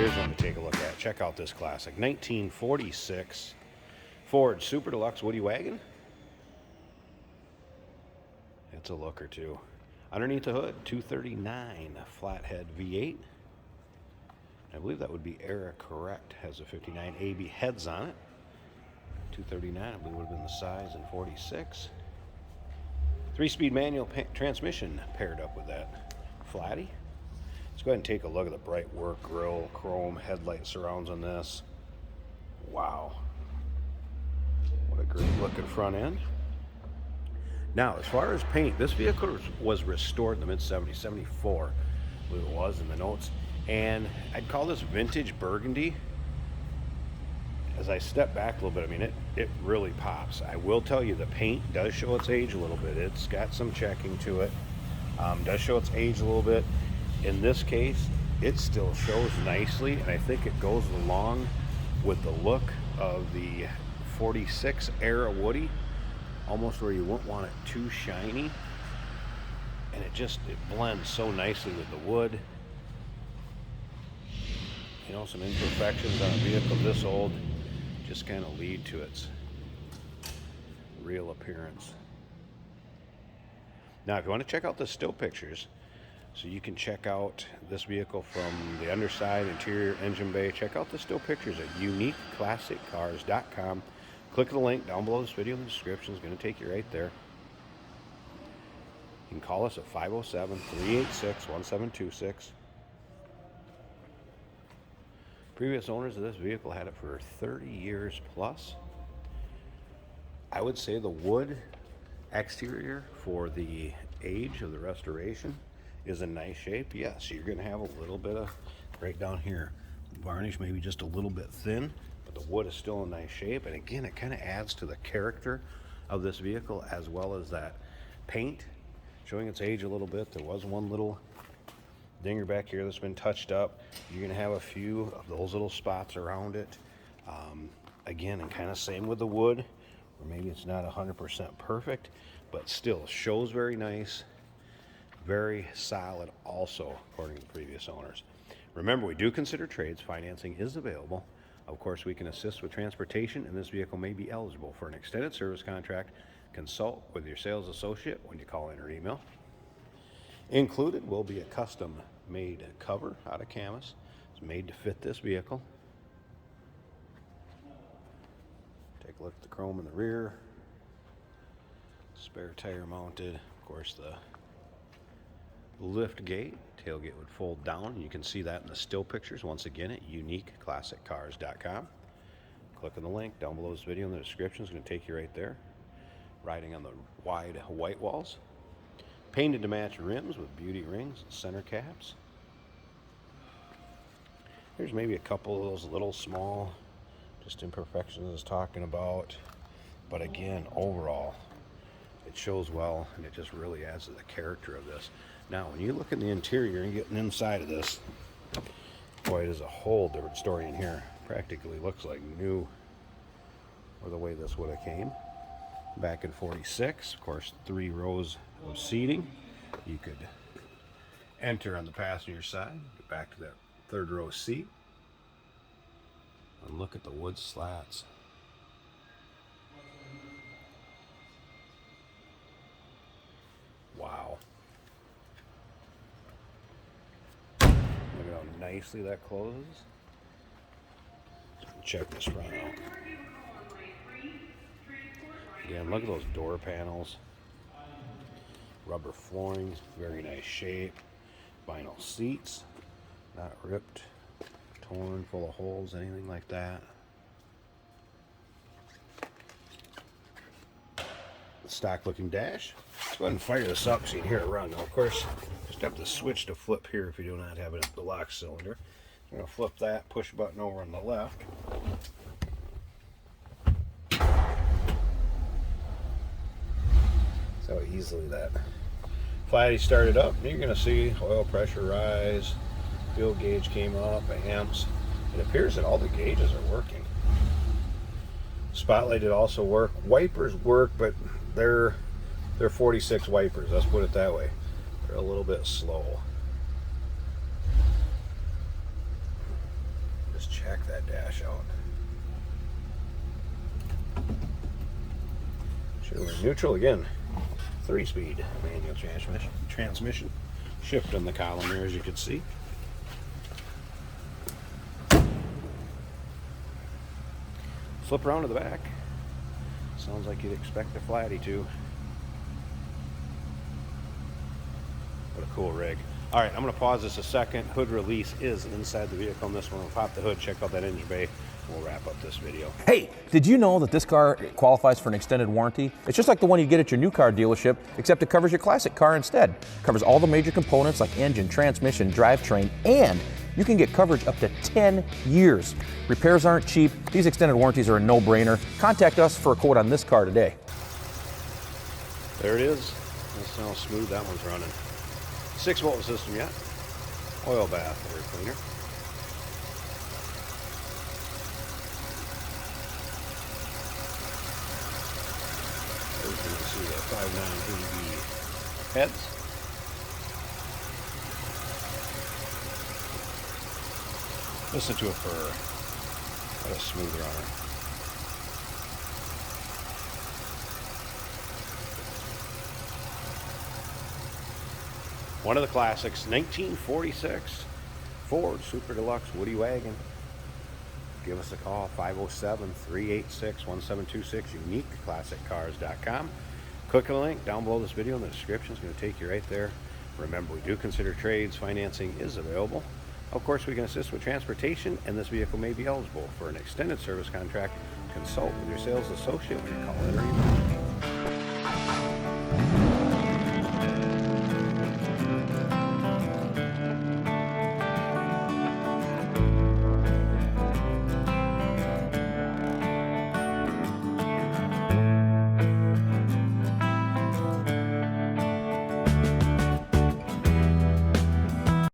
Here's one to take a look at. Check out this classic 1946 Ford Super Deluxe Woody Wagon. It's a look or two. Underneath the hood, 239 flathead V8. I believe that would be era correct. Has a 59 AB heads on it. 239, I believe would have been the size in 46. 3-speed manual transmission paired up with that flatty. Let's go ahead and take a look at the bright work grille, chrome headlight surrounds on this. Wow. What a great looking front end. Now, as far as paint, this vehicle was restored in the mid-70s, 74, I believe it was in the notes. And I'd call this vintage burgundy. As I step back a little bit, I mean, it really pops. I will tell you, the paint does show its age a little bit. It's got some checking to it. Does show its age a little bit. In this case, it still shows nicely, and I think it goes along with the look of the 46 era Woody, almost where you wouldn't want it too shiny. And it blends so nicely with the wood. You know, some imperfections on a vehicle this old just kind of lead to its real appearance. Now, if you want to check out the still pictures, so you can check out this vehicle from the underside, interior, engine bay, check out the still pictures at uniqueclassiccars.com. Click the link down below this video in the description. It's going to take you right there. You can call us at 507-386-1726. Previous owners of this vehicle had it for 30 years plus. I would say the wood exterior for the age of the restoration is in nice shape. Yes, you're going to have a little bit of, right down here, varnish maybe just a little bit thin, but the wood is still in nice shape. And again, it kind of adds to the character of this vehicle, as well as that paint showing its age a little bit. There was one little dinger back here that's been touched up. You're gonna have a few of those little spots around it. Again, and kind of same with the wood, or maybe it's not 100% perfect, but still shows very nice, very solid also, according to previous owners. Remember, we do consider trades. Financing is available. Of course, we can assist with transportation, and this vehicle may be eligible for an extended service contract. Consult with your sales associate when you call in or email. Included will be a custom-made cover out of canvas. It's made to fit this vehicle. Take a look at the chrome in the rear. Spare tire mounted. Of course, the lift gate. Tailgate would fold down. You can see that in the still pictures, once again, at uniqueclassiccars.com. Click on the link down below this video in the description. It's going to take you right there. Riding on the wide white walls. Painted to match rims with beauty rings and center caps. Here's maybe a couple of those little small just imperfections I was talking about. But again, overall, it shows well, and it just really adds to the character of this. Now, when you look in the interior and getting inside of this, boy, it is a whole different story in here. Practically looks like new, or the way this would have came back in 46. Of course, 3 rows of seating. You could enter on the passenger side, get back to that 3rd row seat, and look at the wood slats. Wow. Look at how nicely that closes. Check this front out. Again, look at those door panels. Rubber flooring, very nice shape. Vinyl seats, not ripped, torn, full of holes, anything like that. The stock looking dash. Let's go ahead and fire this up so you can hear it run. Now, of course, just have to switch to flip here if you do not have it at the lock cylinder. I'm going to flip that, push button over on the left. So easily that flatty started up. You're going to see oil pressure rise, fuel gauge came up, amps. It appears that all the gauges are working. Spotlight did also work. Wipers work, but they're 46 wipers. Let's put it that way. They're a little bit slow. Check that dash out. Show we're neutral again. 3-speed manual transmission. Shift in the column here, as you can see. Flip around to the back. Sounds like you'd expect a flatty to. What a cool rig. All right, I'm going to pause this a second. Hood release is inside the vehicle on this one. We'll pop the hood, check out that engine bay, and we'll wrap up this video. Hey, did you know that this car qualifies for an extended warranty? It's just like the one you get at your new car dealership, except it covers your classic car instead. It covers all the major components like engine, transmission, drivetrain, and you can get coverage up to 10 years. Repairs aren't cheap. These extended warranties are a no-brainer. Contact us for a quote on this car today. There it is. That's how smooth that one's running. 6-volt system yet. Oil bath air cleaner. There's you can see the 5.9 AV heads. Listen to it purr. What a smooth runner. One of the classics, 1946 Ford Super Deluxe Woody Wagon. Give us a call, 507-386-1726, uniqueclassiccars.com. Click on the link down below this video in the description. It's going to take you right there. Remember, we do consider trades. Financing is available. Of course, we can assist with transportation, and this vehicle may be eligible for an extended service contract. Consult with your sales associate when you call in or email.